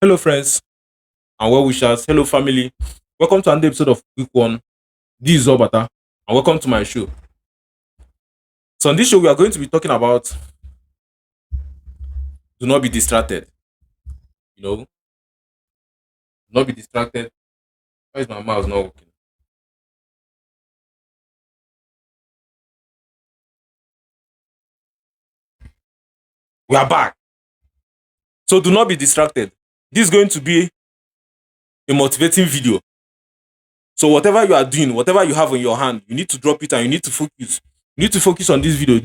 Hello, friends and well wishers. Hello, family. Welcome to another episode of Quick One. This is Obata, and welcome to my show. So, on this show, we are going to be talking about do not be distracted. You know, do not be distracted. Why is my mouse not working? We are back. So, do not be distracted. This is going to be a motivating video. So, whatever you are doing, whatever you have in your hand, you need to drop it and you need to focus. You need to focus on this video.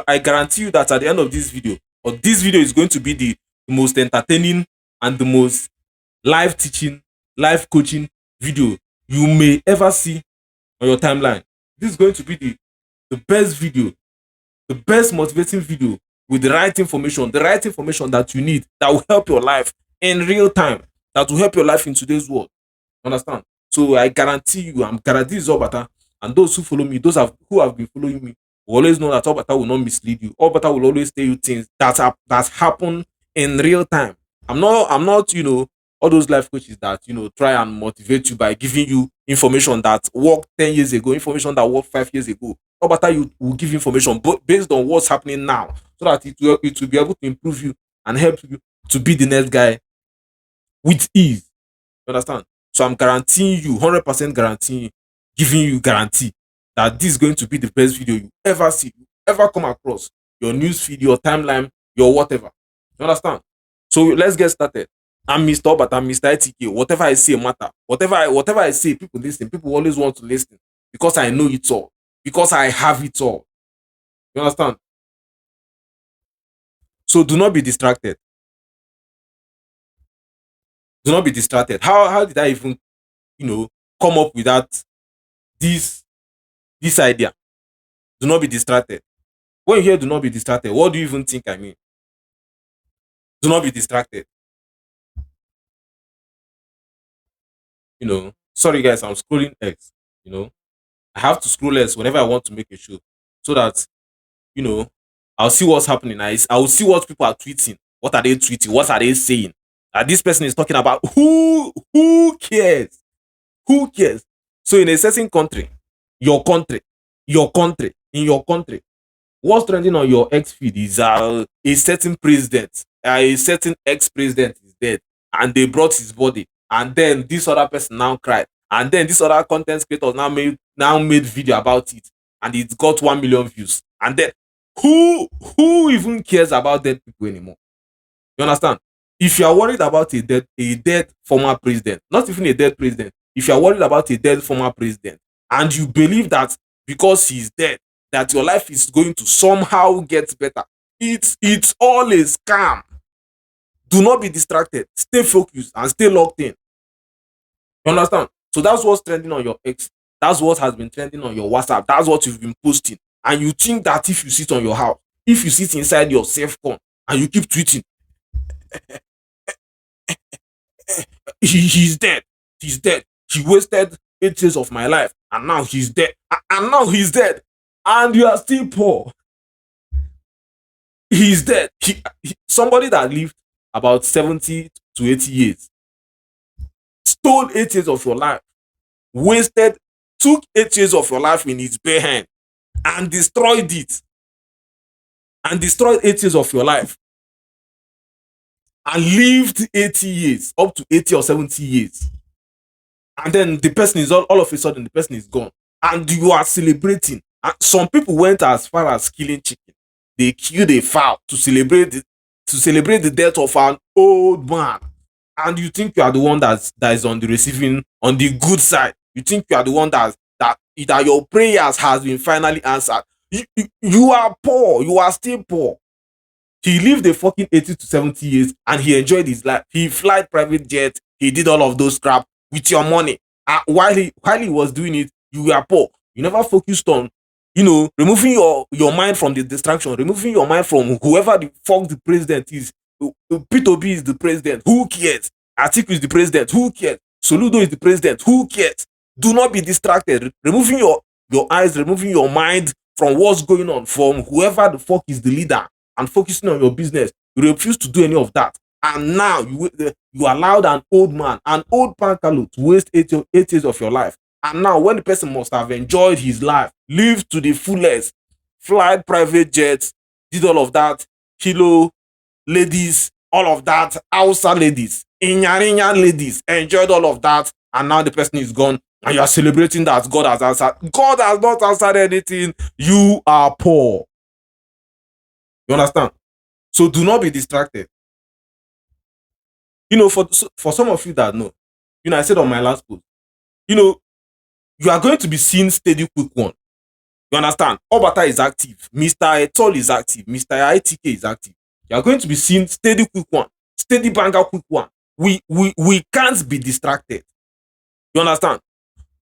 I guarantee you that at the end of this video, or this video is going to be the most entertaining and the most live teaching, live coaching video you may ever see on your timeline. This is going to be the best video, the best motivating video with the right information that you need that will help your life in real time, that will help your life in today's world. Understand? So I guarantee you, I'm guaranteed it's Obata, and those who follow me, who have been following me, will always know that Obata will not mislead you. Obata will always tell you things that happen in real time. I'm not, all those life coaches that try and motivate you by giving you information that worked 10 years ago, information that worked 5 years ago. Obata you will give information based on what's happening now, so that it will be able to improve you and help you to be the next guy with ease. You understand? So I'm guaranteeing you, 100% guaranteeing, giving you guarantee that this is going to be the best video you ever see, you ever come across, your news feed, your timeline, your whatever. You understand? So let's get started. I'm Mr. Obata, I'm Mr. ITK. Whatever I say matter. Whatever I say, people listen. People always want to listen because I know it all. Because I have it all. You understand? So do not be distracted. Do not be distracted. How did I even come up with this this idea? Do not be distracted. When you hear do not be distracted, what do you even think I mean? Do not be distracted. Sorry guys, I'm scrolling X. You know, I have to scroll X whenever I want to make a show, so that you know I'll see what's happening. I will see what people are tweeting. What are they tweeting? What are they saying? This person is talking about who cares? Who cares? So in a certain country, your country, in your country, what's trending on your X feed is a certain president, a certain ex-president is dead, and they brought his body, and then this other person now cried, and then this other content creator now made video about it, and it got 1 million views, and then who even cares about dead people anymore? You understand? If you are worried about a dead former president, not even a dead president, if you are worried about a dead former president, and you believe that because he's dead, that your life is going to somehow get better, it's all a scam. Do not be distracted. Stay focused and stay locked in. You understand? So that's what's trending on your X. That's what has been trending on your WhatsApp. That's what you've been posting. And you think that if you sit on your house, if you sit inside your safe con and you keep tweeting, he's dead. He's dead. He wasted 8 years of my life, and now he's dead. And now he's dead. And you are still poor. He's dead. Somebody that lived about 70 to 80 years stole 8 years of your life, wasted, took 8 years of your life in his bare hand, and destroyed it. And destroyed 8 years of your life. And lived 80 years, up to 80 or 70 years. And then the person is all of a sudden the person is gone. And you are celebrating. And some people went as far as killing chicken. They killed a fowl to celebrate the death of an old man. And you think you are the one that is on the good side. You think you are the one that your prayers has been finally answered. You are poor. You are still poor. He lived a fucking 80 to 70 years and he enjoyed his life. He flight private jet. He did all of those crap with your money. While he was doing it, you were poor. You never focused on, removing your mind from the distraction, removing your mind from whoever the fuck the president is. P2B is the president. Who cares? Atiku is the president. Who cares? Soludo is the president. Who cares? Do not be distracted. Removing your eyes, removing your mind from what's going on, from whoever the fuck is the leader, and focusing on your business. You refuse to do any of that. And now You allowed an old man, an old pankalo, to waste 8 years of your life. And now, when the person must have enjoyed his life, lived to the fullest, fly private jets, did all of that, kilo ladies, all of that, Hausa ladies, Inyarinya ladies, enjoyed all of that, and now the person is gone, and you are celebrating that God has answered. God has not answered anything. You are poor. You understand? So do not be distracted. For some of you that know, I said on my last post, you know, you are going to be seeing steady quick one. You understand? Obata is active. Mr. Etol is active. Mr. ITK is active. You are going to be seeing steady quick one. Steady banger quick one. We can't be distracted. You understand?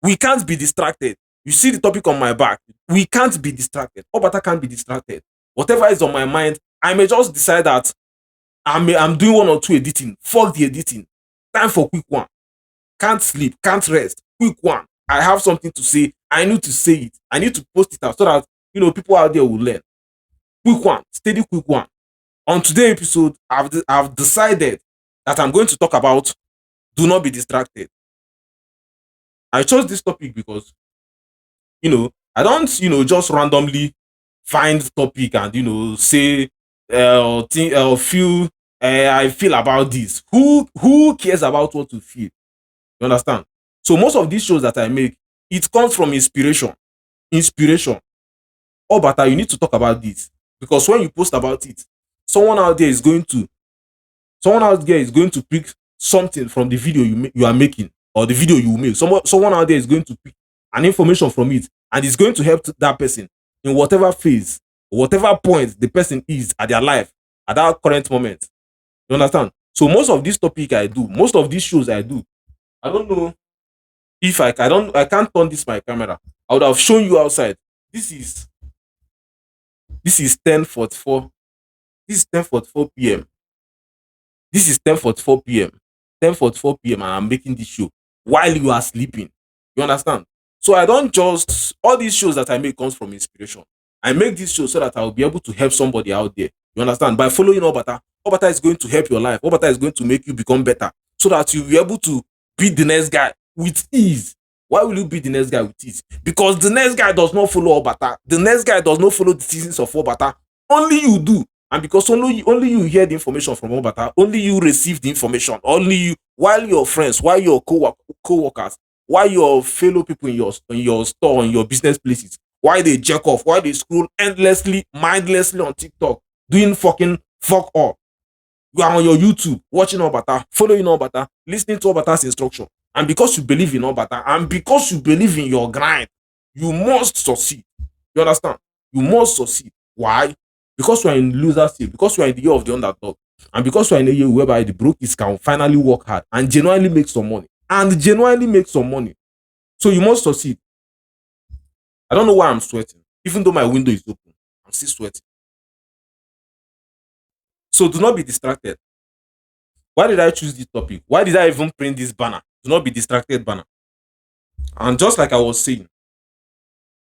We can't be distracted. You see the topic on my back. We can't be distracted. Obata can't be distracted. Whatever is on my mind, I may just decide that I'm doing 1 or 2 editing. Fuck the editing. Time for quick one. Can't sleep. Can't rest. Quick one. I have something to say. I need to say it. I need to post it out so that people out there will learn. Quick one. Steady quick one. On today's episode, I've decided that I'm going to talk about do not be distracted. I chose this topic because I don't just randomly find topic and say think feel I feel about this. Who cares about what you feel? You understand? So most of these shows that I make, it comes from inspiration. Inspiration. Oh, but you need to talk about this because when you post about it, someone out there is going to pick something from the video you are making or the video you make. Someone out there is going to pick an information from it and it's going to help that person in whatever phase, whatever point the person is at their life at that current moment. You understand? So most of this topic I do, most of these shows I do, I don't know if I can't turn this my camera. I would have shown you outside. This is 10:44. This is 10:44 p.m. This is 10:44 p.m. 10:44 p.m. and I'm making this show while you are sleeping. You understand? So I don't just all these shows that I make comes from inspiration. I make this show so that I will be able to help somebody out there. You understand? By following Obata, Obata is going to help your life. Obata is going to make you become better so that you'll be able to beat the next guy with ease. Why will you beat the next guy with ease? Because the next guy does not follow Obata. The next guy does not follow the teachings of Obata. Only you do. And because only you hear the information from Obata, only you receive the information. Only you, while your friends, while your co-workers, while your fellow people in your store, in your business places, why they jerk off, why they scroll endlessly, mindlessly on TikTok, doing fucking fuck all. You are on your YouTube, watching Obata, following Obata, listening to Obata's instruction. And because you believe in Obata, and because you believe in your grind, you must succeed. You understand? You must succeed. Why? Because we are in loser state, because we are in the year of the underdog, and because we are in a year whereby the brokers can finally work hard and genuinely make some money. So you must succeed. I don't know why I'm sweating. Even though my window is open, I'm still sweating. So do not be distracted. Why did I choose this topic? Why did I even print this banner? Do not be distracted banner. And just like I was saying,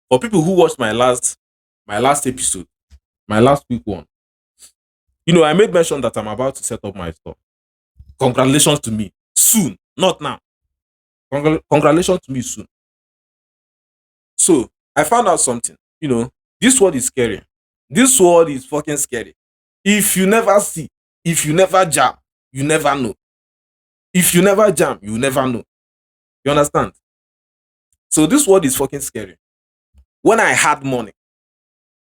for people who watched my last episode, my last week one, I made mention that I'm about to set up my store. Congratulations to me. Soon, not now. Congratulations to me soon. So I found out something. This world is scary. This world is fucking scary. If you never see, if you never jam, you never know. If you never jam, you never know. You understand? So this world is fucking scary. When I had money,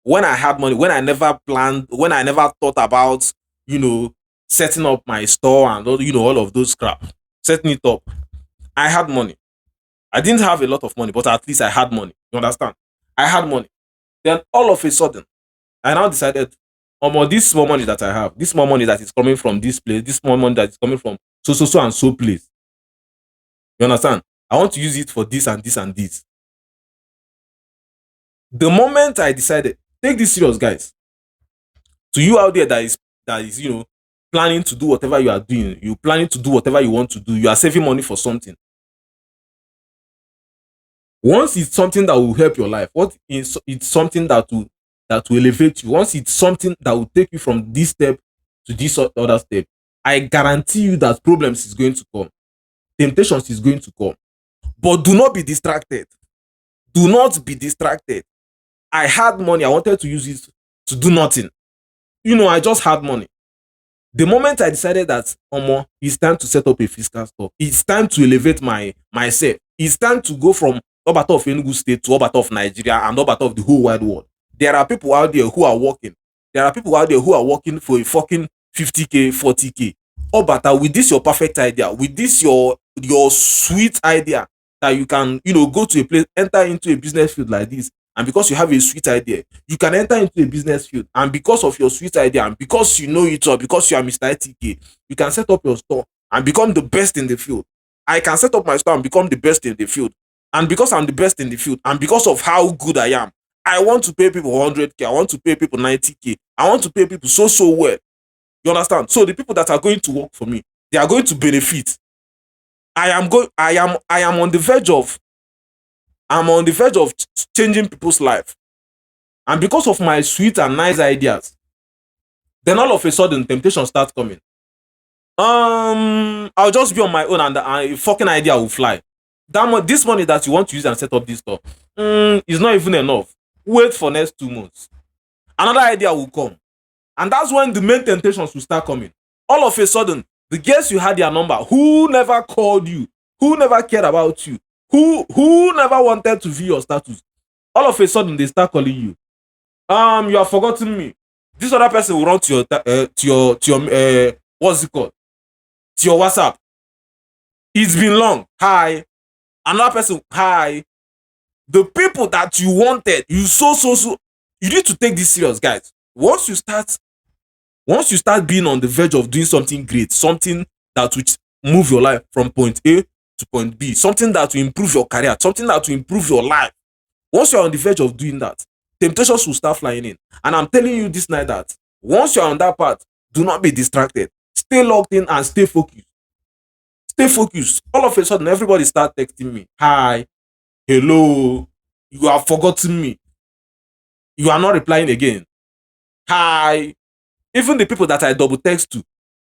when I never planned, when I never thought about, setting up my store and all of those crap, setting it up, I had money. I didn't have a lot of money, but at least I had money. You understand? I had money. Then all of a sudden, I now decided, this small money that I have, this small money that is coming from this place, this small money that is coming from so and so place. You understand? I want to use it for this and this and this. The moment I decided, take this serious, guys. To you out there that is planning to do whatever you are doing, you planning to do whatever you want to do, you are saving money for something. Once it's something that will help your life, it's something that will elevate you, once it's something that will take you from this step to this other step, I guarantee you that problems is going to come. Temptations is going to come. But do not be distracted. Do not be distracted. I had money. I wanted to use it to do nothing. I just had money. The moment I decided that, Omo, it's time to set up a physical store. It's time to elevate myself. It's time to go from Obata of Enugu State to Obata of Nigeria and Obata of the whole wide world. There are people out there who are working. There are people out there who are working for a fucking 50K, 40K. Obata, with this your perfect idea, with this your sweet idea that you can, go to a place, enter into a business field like this, and because you have a sweet idea, you can enter into a business field, and because of your sweet idea, and because you know it, or because you are Mr. ITK, you can set up your store and become the best in the field. I can set up my store and become the best in the field. And because I'm the best in the field, and because of how good I am, I want to pay people 100K, I want to pay people 90K, I want to pay people so well. You understand? So the people that are going to work for me, they are going to benefit. I am on the verge of changing people's life. And because of my sweet and nice ideas, then all of a sudden temptation starts coming. I'll just be on my own, and a fucking idea will fly. This money that you want to use and set up this store is not even enough. Wait for next 2 months. Another idea will come. And that's when the main temptations will start coming. All of a sudden, the girls you had their number, who never called you, who never cared about you, who never wanted to view your status, all of a sudden they start calling you. You have forgotten me. This other person will run to your what's it called? To your WhatsApp. It's been long. Hi. Another person, hi. The people that you wanted, you you need to take this serious, guys. Once you start being on the verge of doing something great, something that will move your life from point A to point B, something that will improve your career, something that will improve your life. Once you're on the verge of doing that, temptations will start flying in. And I'm telling you this night that once you're on that path, do not be distracted. Stay locked in and stay focused. Stay focused. All of a sudden, everybody start texting me. Hi. Hello. You have forgotten me. You are not replying again. Hi. Even the people that I double text to,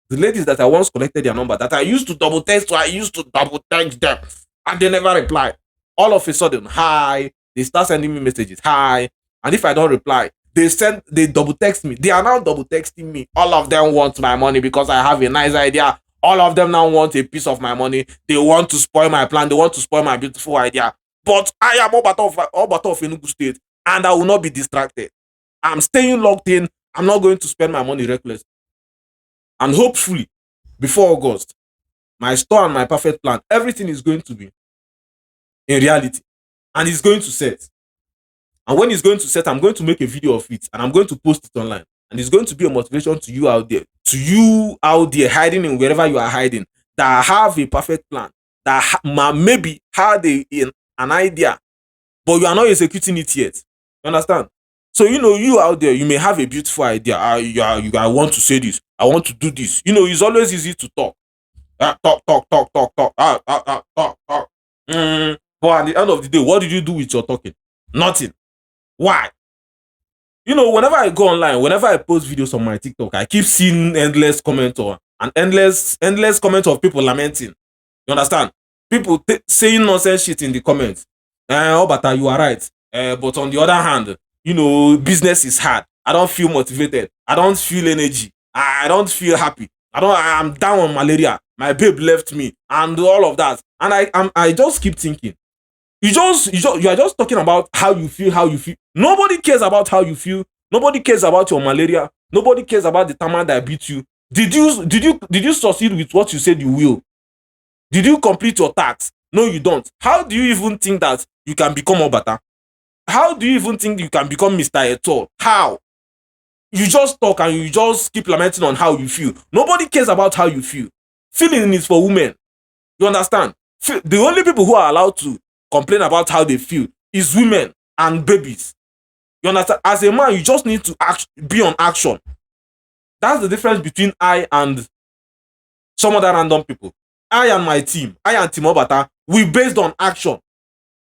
the ladies that I once collected their number, that I used to double text to, I used to double text them, and they never reply. All of a sudden, hi. They start sending me messages. Hi. And if I don't reply, they double text me. They are now double texting me. All of them want my money because I have a nice idea. All of them now want a piece of my money. They want to spoil my plan. They want to spoil my beautiful idea. But I am Obata of Enugu State, and I will not be distracted. I'm staying locked in. I'm not going to spend my money recklessly. And hopefully, before August, my store and my perfect plan, everything is going to be in reality. And it's going to set. And when it's going to set, I'm going to make a video of it and I'm going to post it online. And it's going to be a motivation to you out there. To you out there hiding in wherever you are hiding, that have a perfect plan, that maybe had an idea, but you are not executing it yet. You understand? So, you out there, you may have a beautiful idea. I want to say this. I want to do this. It's always easy to talk. Talk. But at the end of the day, what did you do with your talking? Nothing. Why? Whenever I go online, whenever I post videos on my TikTok, I keep seeing endless comments and endless comments of people lamenting. You understand? People saying nonsense shit in the comments. Obata, you are right. But on the other hand, business is hard. I don't feel motivated. I don't feel energy. I don't feel happy. I'm down on malaria. My babe left me, and all of that. And I just keep thinking. You are just talking about how you feel. Nobody cares about how you feel. Nobody cares about your malaria. Nobody cares about the time that beat you. Did you succeed with what you said you will? Did you complete your task? No, you don't. How do you even think that you can become Obata? How do you even think you can become Mr. Eto? How? You just talk and you just keep lamenting on how you feel. Nobody cares about how you feel. Feeling is for women. You understand? The only people who are allowed to complain about how they feel is women and babies. You understand? As a man, you just need to be on action. That's the difference between I and some other random people. I and my team, I and Team Obata, we based on action.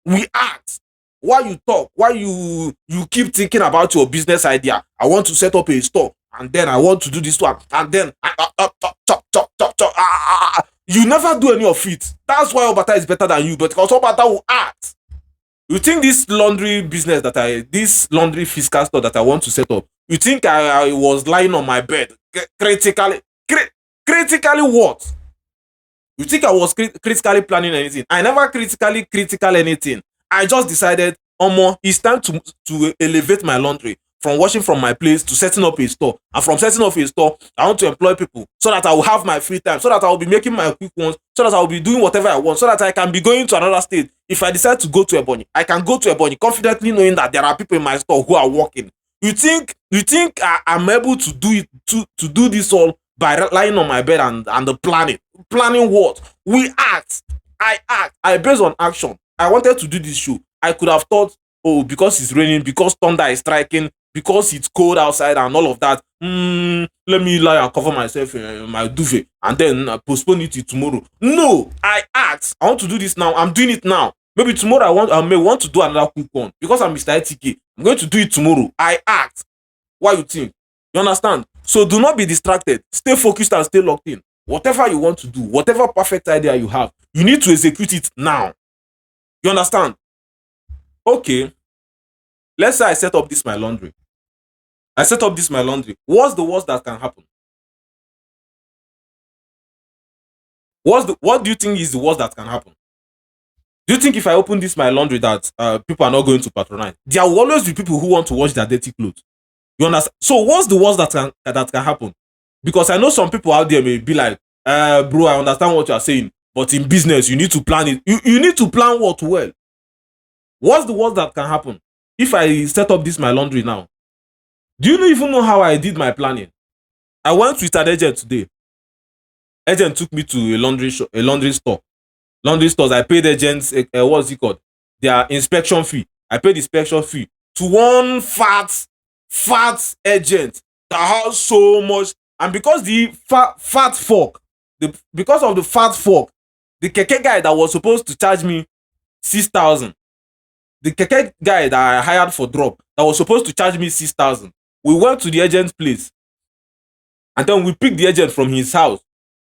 We act. Why you talk? Why you keep thinking about your business idea? I want to set up a store, and then I want to do this one, and then You never do any of it. That's why Obata is better than you, because Obata will act. You think this laundry business this laundry fiscal store that I want to set up, you think I was lying on my bed, critically what? You think I was critically planning anything? I never critical anything. I just decided, Omo, it's time to elevate my laundry from washing from my place to setting up a store. And from setting up a store, I want to employ people so that I will have my free time, so that I will be making my quick ones, so that I will be doing whatever I want, so that I can be going to another state. If I decide to go to Ebonyi, I can go to Ebonyi confidently knowing that there are people in my store who are working. You think I'm able to do it to do this all by lying on my bed and the planning? Planning what? We act. I act. I based on action. I wanted to do this show. I could have thought, oh, because it's raining, because thunder is striking, because it's cold outside and all of that. Let me lie and cover myself in my duvet and then postpone it till tomorrow. No, I act. I want to do this now. I'm doing it now. Maybe tomorrow I may want to do another quick one because I'm Mr. ATK. I'm going to do it tomorrow. I act. Why you think? You understand? So do not be distracted. Stay focused and stay locked in. Whatever you want to do, whatever perfect idea you have, you need to execute it now. You understand? Okay. Let's say I set up this my laundry. I set up this my laundry. What's the worst that can happen? What do you think is the worst that can happen? Do you think if I open this my laundry that people are not going to patronize? There will always be people who want to wash their dirty clothes. You understand? So what's the worst that can happen? Because I know some people out there may be like, bro, I understand what you are saying, but in business you need to plan it. You need to plan what well. What's the worst that can happen if I set up this my laundry now? Do you even know how I did my planning? I went with an agent today. Agent took me to a laundry store. Laundry stores. I paid agents what's it called? Their inspection fee. I paid inspection fee to one fat agent that has so much. And because the fat fork, because of the fat fork, the keke guy that was supposed to charge me 6,000, the keke guy that I hired for drop that was supposed to charge me 6,000, we went to the agent's place, and then we picked the agent from his house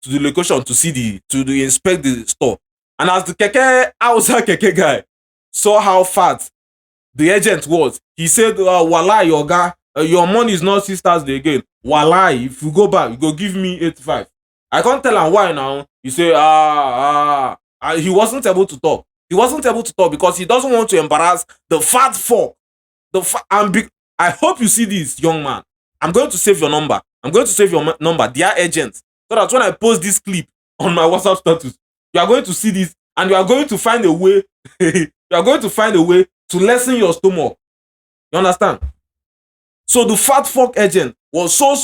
to the location to inspect the store. And as the outside keke guy saw how fat the agent was, he said, "Walai, your guy, your money is not 6,000 again. Walai, if you go back, you go give me 85." I can't tell him why now. He say, he wasn't able to talk. He wasn't able to talk because he doesn't want to embarrass the fat fork. I hope you see this, young man. I'm going to save your number. I'm going to save your number, dear agent, so that when I post this clip on my WhatsApp status, you are going to see this and you are going to find a way. You are going to find a way to lessen your stomach. You understand? So the fat fork agent was so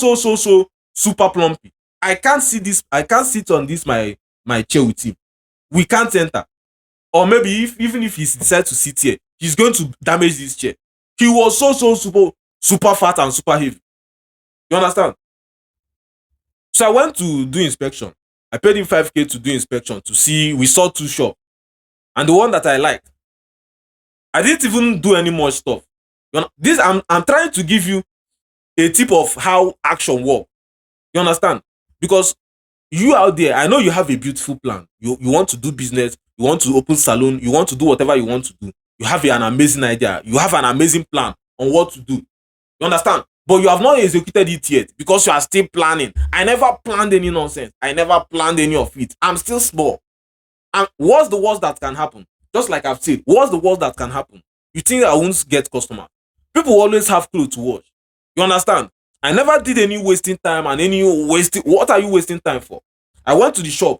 super plumpy. I can't see this. I can't sit on this my chair with him. We can't enter. Or maybe even if he decides to sit here, he's going to damage this chair. He was so super fat and super heavy. You understand? So I went to do inspection. I paid him 5K to do inspection to see. We saw 2 shops, and the one that I liked, I didn't even do any more stuff. You know, this I'm trying to give you a tip of how action works. You understand? Because you out there, I know you have a beautiful plan. You want to do business. You want to open salon. You want to do whatever you want to do. You have an amazing idea. You have an amazing plan on what to do. You understand? But you have not executed it yet because you are still planning. I never planned any nonsense. I never planned any of it. I'm still small. And what's the worst that can happen? Just like I've said, what's the worst that can happen? You think I won't get customers? People always have clothes to wash. You understand? I never did any wasting time and any wasting. What are you wasting time for? I went to the shop.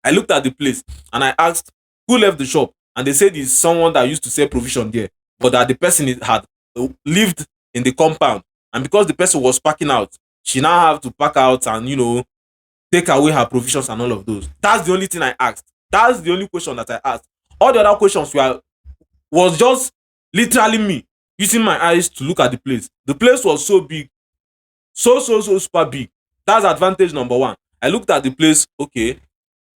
I looked at the place and I asked who left the shop, and they said it's someone that used to sell provision there, but that the person had lived in the compound, and because the person was packing out, she now have to pack out and take away her provisions and all of those. That's the only thing I asked. That's the only question that I asked. All the other questions was just literally me using my eyes to look at the place. The place was so big, so super big. That's advantage number one. I looked at the place. Okay,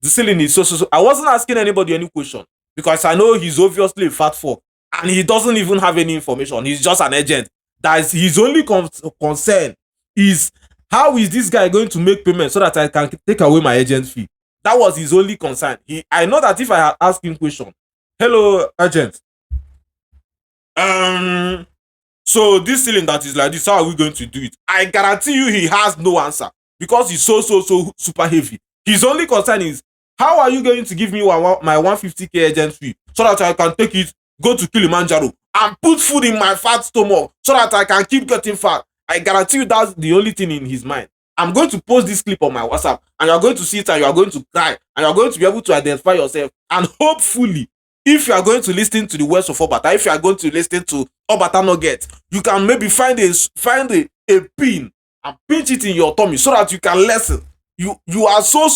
the ceiling is so. I wasn't asking anybody any question because I know he's obviously a fat fuck and he doesn't even have any information. He's just an agent. That's his only concern is how is this guy going to make payment so that I can take away my agent fee. That was his only concern. I know that if I had asked him question, hello, agent, um, so this ceiling that is like this, how are we going to do it? I guarantee you he has no answer because he's so super heavy. His only concern is how are you going to give me my 150k agent fee so that I can take it, go to Kilimanjaro and put food in my fat stomach so that I can keep getting fat. I guarantee you that's the only thing in his mind. I'm going to post this clip on my WhatsApp and you're going to see it and you are going to cry and you're going to be able to identify yourself, and hopefully if you are going to listen to the words of Obata, if you are going to listen to Obata Nugget, you can maybe find a pin and pinch it in your tummy so that you can lessen. You are so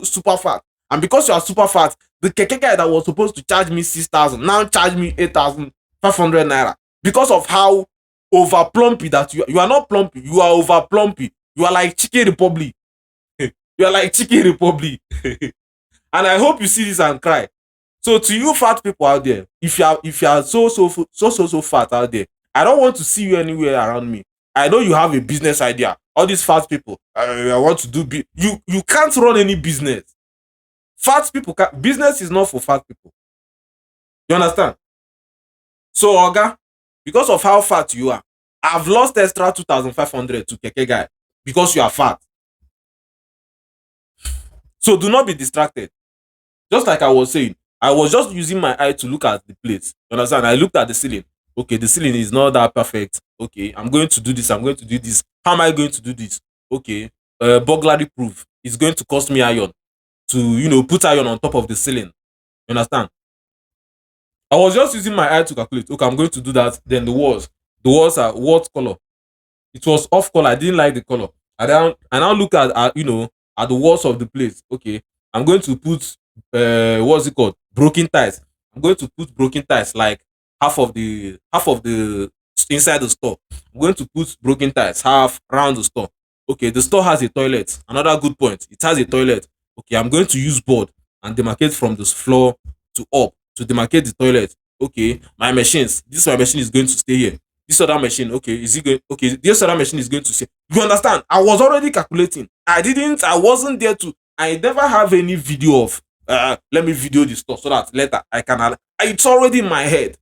super fat, and because you are super fat, the keke guy that was supposed to charge me 6,000 now charge me 8,500 naira because of how over plumpy that you are not plumpy, you are over plumpy. You are like Chicken Republic. You are like Chicken Republic. And I hope you see this and cry. So to you fat people out there, if you are so fat out there, I don't want to see you anywhere around me. I know you have a business idea. All these fat people, I want to do you can't run any business. Fat people business is not for fat people. You understand? So Oga, because of how fat you are, I've lost extra 2,500 to Keke guy because you are fat. So do not be distracted. Just like I was saying, I was just using my eye to look at the plate. You understand? I looked at the ceiling. Okay, the ceiling is not that perfect. Okay, I'm going to do this. I'm going to do this. How am I going to do this? Okay, burglary proof. It's going to cost me iron to, put iron on top of the ceiling. You understand? I was just using my eye to calculate. Okay, I'm going to do that. Then the walls are what color? It was off color. I didn't like the color. I now look at at the walls of the place. Okay, I'm going to put what's it called? Broken ties. I'm going to put broken ties like half of the inside the store. I'm going to put broken ties half around the store. Okay, the store has a toilet. Another good point. It has a toilet. Okay, I'm going to use board and demarcate from the floor to up to demarcate the toilet. Okay, my machines. My machine is going to stay here. This other machine, okay, is it going? Okay, this other machine is going to stay. You understand? I was already calculating. I wasn't there to. I never have any video of let me video this stuff so that later I can. It's already in my head.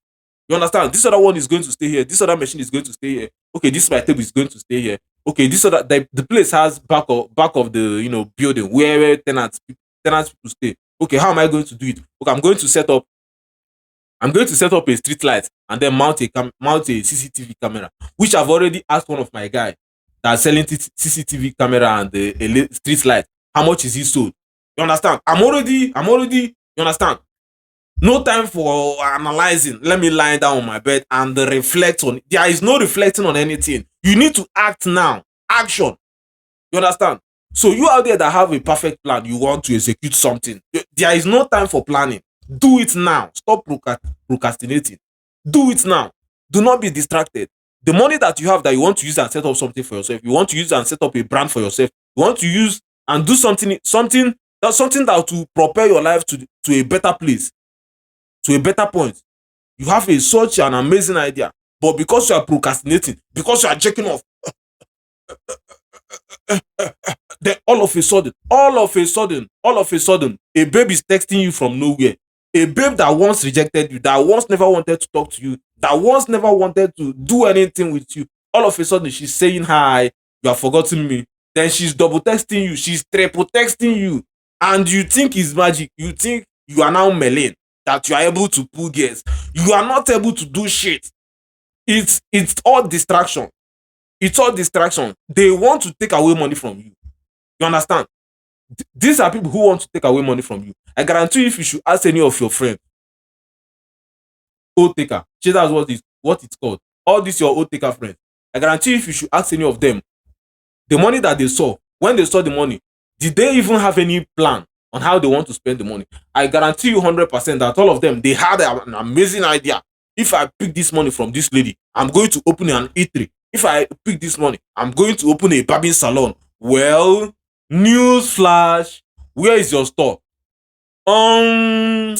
You understand? This other one is going to stay here. This other machine is going to stay here. Okay, this my table is going to stay here. Okay, this other the place has back of the building where tenants people stay. Okay, how am I going to do it? Okay, I'm going to set up a street light and then mount a CCTV camera, which I've already asked one of my guy that's selling CCTV camera and a street light. How much is he sold? You understand? You understand? No time for analyzing. Let me lie down on my bed and reflect on it. There is no reflecting on anything. You need to act now. Action. You understand? So you out there that have a perfect plan, you want to execute something. There is no time for planning. Do it now. Stop procrastinating. Do it now. Do not be distracted. The money that you have that you want to use and set up something for yourself, you want to use and set up a brand for yourself, you want to use and do something that will propel your life to a better place, to a better point. You have such an amazing idea, but because you are procrastinating, because you are checking off, then all of a sudden, a babe is texting you from nowhere. A babe that once rejected you, that once never wanted to talk to you, that once never wanted to do anything with you. All of a sudden, she's saying hi, you have forgotten me. Then she's double texting you, she's triple texting you, and you think it's magic. You think you are now Melin, that you are able to pull gears. You are not able to do shit. It's all distraction. It's all distraction. They want to take away money from you. You understand? These are people who want to take away money from you. I guarantee you, if you should ask any of your friends, oath taker, that's what it's called. All these your oath taker friends. I guarantee you, if you should ask any of them, the money that they saw, when they saw the money, did they even have any plan on how they want to spend the money? I guarantee you 100% that all of them, they had an amazing idea. If I pick this money from this lady, I'm going to open an eatery. If I pick this money, I'm going to open a barbing salon. Well, news flash, where is your store? My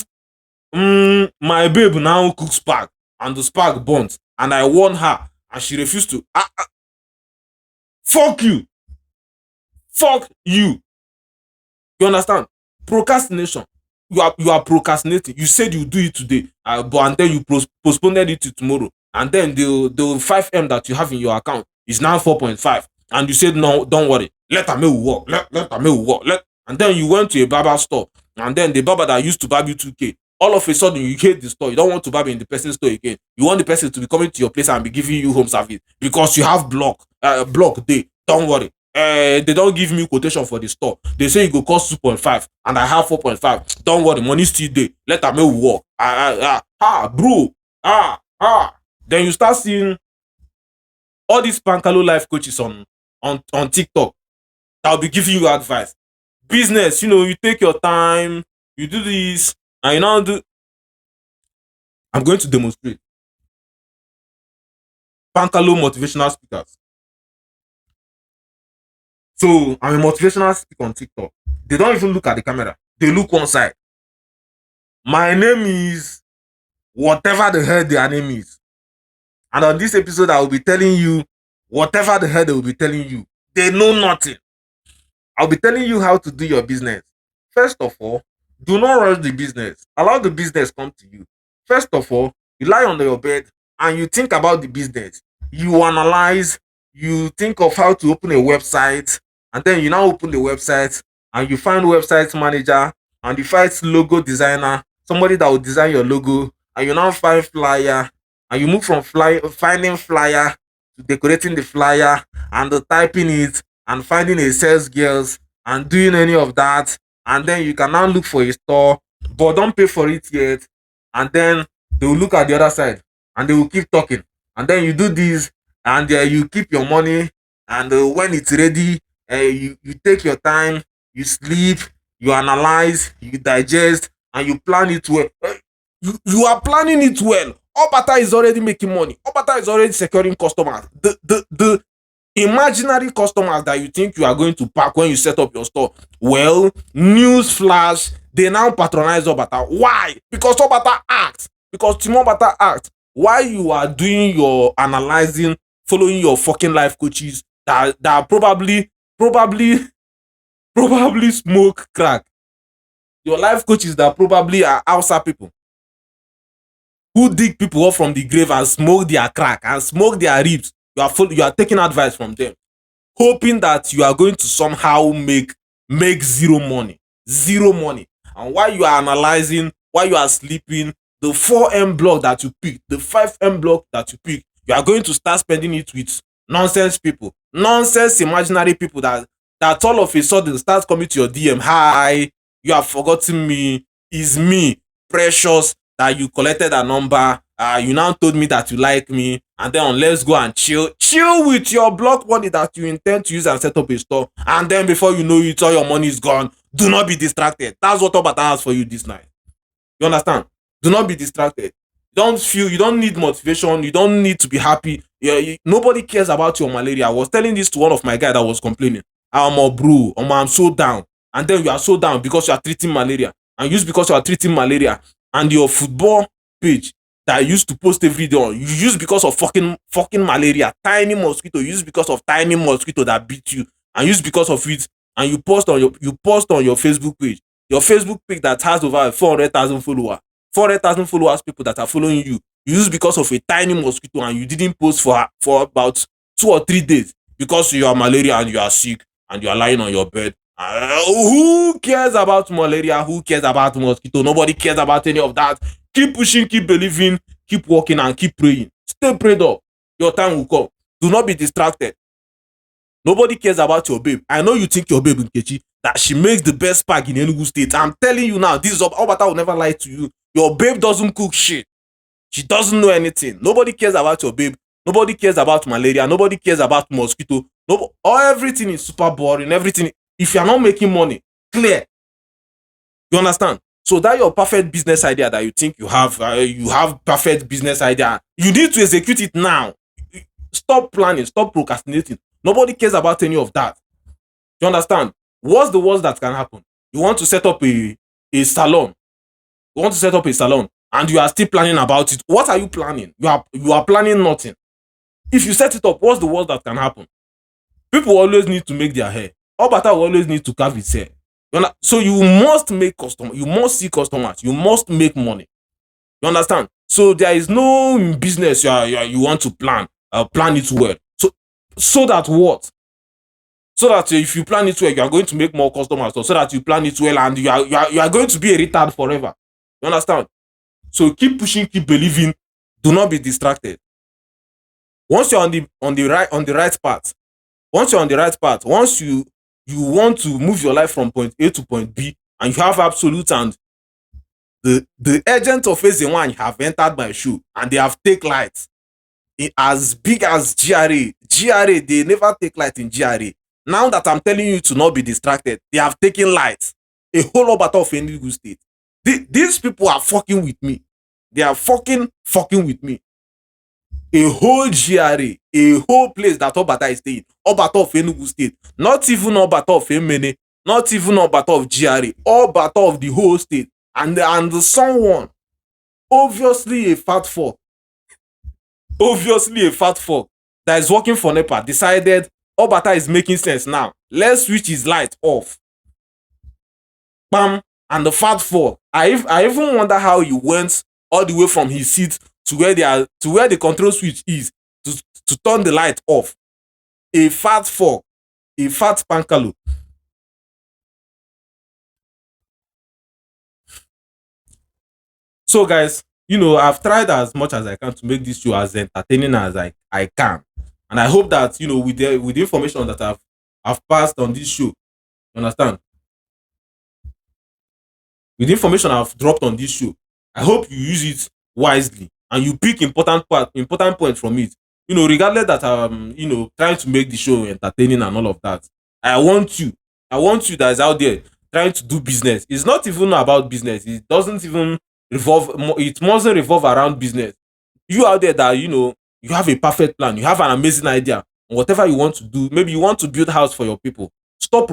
babe now cooks spark and the spark burnt, and I warned her and she refused to. Fuck you. You understand? Procrastination. You are procrastinating. You said you do it today, but and then you postponed it to tomorrow, and then the 5M that you have in your account is now 4.5, and you said no, don't worry, let me work, let me work, and then you went to a barber store, and then the barber that used to barb you 2K, all of a sudden you hate the store. You don't want to barb in the person's store again. You want the person to be coming to your place and be giving you home service because you have block day. Don't worry. They don't give me quotation for the store. They say it go cost 2.5 and I have 4.5. Don't worry, money still there. Let me work. Bro. Then you start seeing all these Pankalo life coaches on TikTok that will be giving you advice. Business, you take your time, you do this, and you now do. I'm going to demonstrate. Pankalo motivational speakers. So I'm a motivational speaker on TikTok. They don't even look at the camera. They look one side. My name is whatever the hell their name is. And on this episode, I will be telling you whatever the hell they will be telling you. They know nothing. I'll be telling you how to do your business. First of all, do not rush the business. Allow the business come to you. First of all, you lie on your bed and you think about the business. You analyze, you think of how to open a website, and then you now open the website and you find website manager and you find logo designer, somebody that will design your logo, and you now find flyer, and you move from finding flyer to decorating the flyer and the typing it and finding a sales girls and doing any of that, and then you can now look for a store, but don't pay for it yet, and then they will look at the other side and they will keep talking, and then you do this, and you keep your money, and when it's ready, you take your time, you sleep, you analyze, you digest, and you plan it well. You are planning it well. Obata is already making money. Obata is already securing customers. The imaginary customers that you think you are going to pack when you set up your store. Well, news flash, they now patronize Obata. Why? Because Obata acts. Because Team Obata acts. Why you are doing your analyzing, following your fucking life coaches that probably smoke crack. Your life coaches that probably are outside people who dig people up from the grave and smoke their crack and smoke their ribs. You are taking advice from them, hoping that you are going to somehow make zero money. And while you are analyzing, while you are sleeping, the 4M block that you pick, the 5M block that you pick, you are going to start spending it with nonsense people, nonsense imaginary people that all of a sudden start coming to your DM. Hi, you have forgotten me. Is me, Precious, that you collected a number. You now told me that you like me, and then let's go and chill with your block money that you intend to use and set up a store, and then before you know it, all your money is gone. Do not be distracted. That's what Obata has for you this night. You understand? Do not be distracted. You don't need motivation. You don't need to be happy. Nobody cares about your malaria. I was telling this to one of my guys that was complaining. I'm so down. And then you are so down because you are treating malaria. And just because you are treating malaria, and your football page that I used to post every day on, you use because of fucking malaria, tiny mosquito, you use because of tiny mosquito that beat you, and use because of it, and you post on your Facebook page. Your Facebook page that has over 400,000 followers, people that are following you. You use because of a tiny mosquito, and you didn't post for about 2 or 3 days because you are malaria and you are sick and you are lying on your bed. Who cares about malaria? Who cares about mosquito? Nobody cares about any of that. Keep pushing, keep believing, keep working, and keep praying. Stay prayed up. Your time will come. Do not be distracted. Nobody cares about your babe. I know you think your babe Nkechi, that she makes the best spag in Enugu State. I'm telling you now, this is Obata will never lie to you. Your babe doesn't cook shit. She doesn't know anything. Nobody cares about your babe. Nobody cares about malaria. Nobody cares about mosquito. Everything is super boring. Everything. If you are not making money, clear. You understand? So that your perfect business idea that you think you have perfect business idea. You need to execute it now. Stop planning. Stop procrastinating. Nobody cares about any of that. You understand? What's the worst that can happen? You want to set up a salon. You want to set up a salon and you are still planning about it. What are you planning? You are planning nothing. If you set it up, what's the worst that can happen? People always need to make their hair. Obata will always need to carve his hair. So you must make customers, you must see customers, you must make money. You understand? So there is no business you want to plan it well. So that what? So that if you plan it well, you are going to make more customers. So that you plan it well, and you are going to be a retard forever. You understand? So keep pushing, keep believing. Do not be distracted. Once you're on the right path, once you're on the right path, once you want to move your life from point A to point B, and you have absolute, and the agent of phase one have entered my shoe, and they have take light as big as GRA. GRA, they never take light in GRA. Now that I'm telling you to not be distracted, they have taken light. A whole lot of Enugu State. These people are fucking with me. They are fucking with me. A whole GRA, a whole place that Obata is staying. Obata of Enugu State. Not even Obata of Emene. Not even Obata of GRA. Obata of the whole state. And someone, obviously a fat fuck, that is working for NEPA, decided Obata is making sense now. Let's switch his light off. Bam. And the fat fuck. I even wonder how he went all the way from his seat to where the control switch is to turn the light off. A fat fuck. A fat pankalo. So guys, I've tried as much as I can to make this show as entertaining as I can. And I hope that, with the information that I've passed on this show, you understand? With the information I've dropped on this show, I hope you use it wisely and you pick important points from it. Regardless that I'm, trying to make the show entertaining and all of that. I want you that is out there trying to do business. It's not even about business. It doesn't even it mustn't revolve around business. You out there that you have a perfect plan, you have an amazing idea on whatever you want to do. Maybe you want to build a house for your people. Stop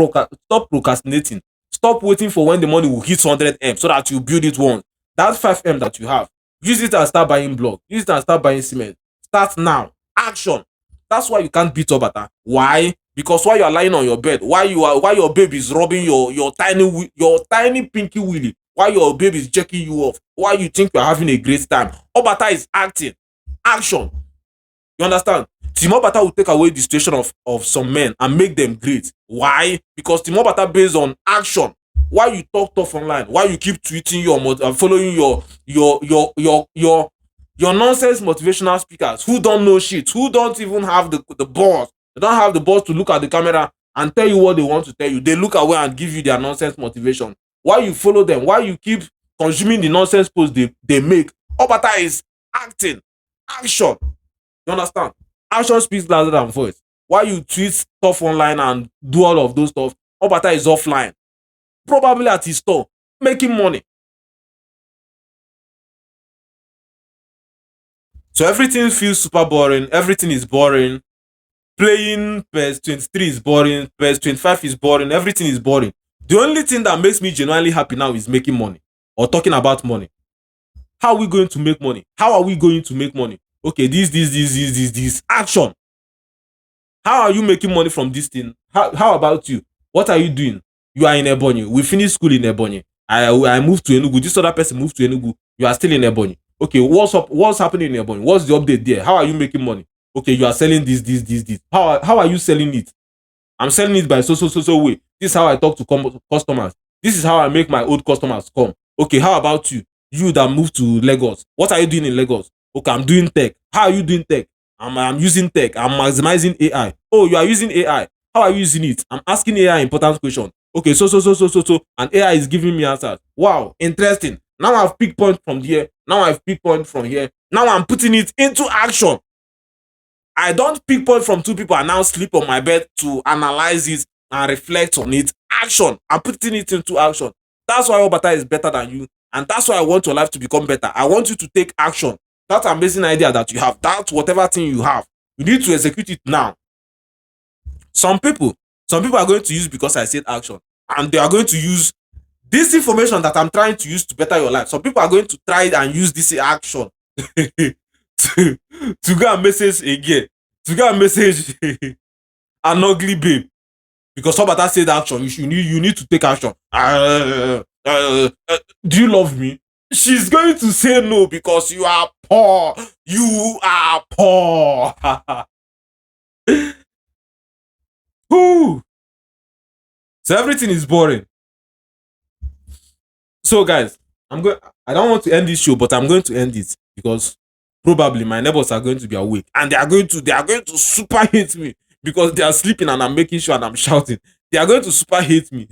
procrastinating. Stop waiting for when the money will hit 100M so that you build it once. That 5M that you have, use it and start buying block. Use it and start buying cement. Start now. Action. That's why you can't beat Obata. Why? Because while you are lying on your bed, while your baby is rubbing your tiny pinky willy, while your baby is checking you off, while you think you are having a great time, Obata is acting. Action. You understand? Team Obata will take away the situation of some men and make them great. Why? Because Team Obata based on action. Why you talk tough online? Why you keep tweeting following your nonsense motivational speakers who don't know shit, who don't even have the balls. They don't have the balls to look at the camera and tell you what they want to tell you. They look away and give you their nonsense motivation. Why you follow them? Why you keep consuming the nonsense posts they make? Obata is acting. Action. You understand? Action speaks louder than voice. Why you tweet stuff online and do all of those stuff? Obata is offline. Probably at his store, making money. So everything feels super boring. Everything is boring. Playing PS23 is boring. PS25 is boring. Everything is boring. The only thing that makes me genuinely happy now is making money or talking about money. How are we going to make money? How are we going to make money? Okay, this action. How are you making money from this thing? How about you? What are you doing? You are in Ebonyi. We finished school in Ebonyi. I moved to Enugu. This other person moved to Enugu. You are still in Ebonyi. Okay, what's happening in Ebonyi? What's the update there? How are you making money? Okay, you are selling this. How are you selling it? I'm selling it by so way. This is how I talk to customers. This is how I make my old customers come. Okay, how about you? You that moved to Lagos. What are you doing in Lagos? Okay, I'm doing tech. How are you doing tech? I'm using tech. I'm maximizing AI. Oh, you are using AI. How are you using it? I'm asking AI important question. Okay, so. And AI is giving me answers. Wow, interesting. Now I've picked point from here. Now I've picked point from here. Now I'm putting it into action. I don't pick point from two people and now sleep on my bed to analyze it and reflect on it. Action. I'm putting it into action. That's why Obata is better than you. And that's why I want your life to become better. I want you to take action. That amazing idea that you have, that whatever thing you have, you need to execute it now. Some people are going to use because I said action. And they are going to use this information that I'm trying to use to better your life. Some people are going to try and use this action to go and message again. To go and message an ugly babe. because Obata said action. You need to take action. Do you love me? She's going to say no because you are poor. You are poor. Whew. So everything is boring. So guys, I don't want to end this show, but I'm going to end it because probably my neighbors are going to be awake and they are going to super hate me because they are sleeping and I'm making sure and I'm shouting. They are going to super hate me.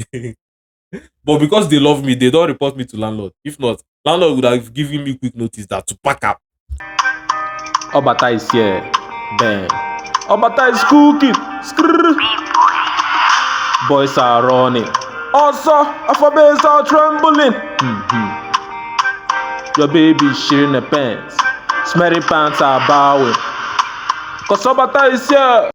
But because they love me, they don't report me to landlord. If not, landlord would have given me quick notice that to pack up. Obata is here. Bang. Obata is cooking. Skrrr. Boys are running. Also, alphabets are trembling. Your baby is sharing the pants. Smelly pants are bowing. Cause Obata is here.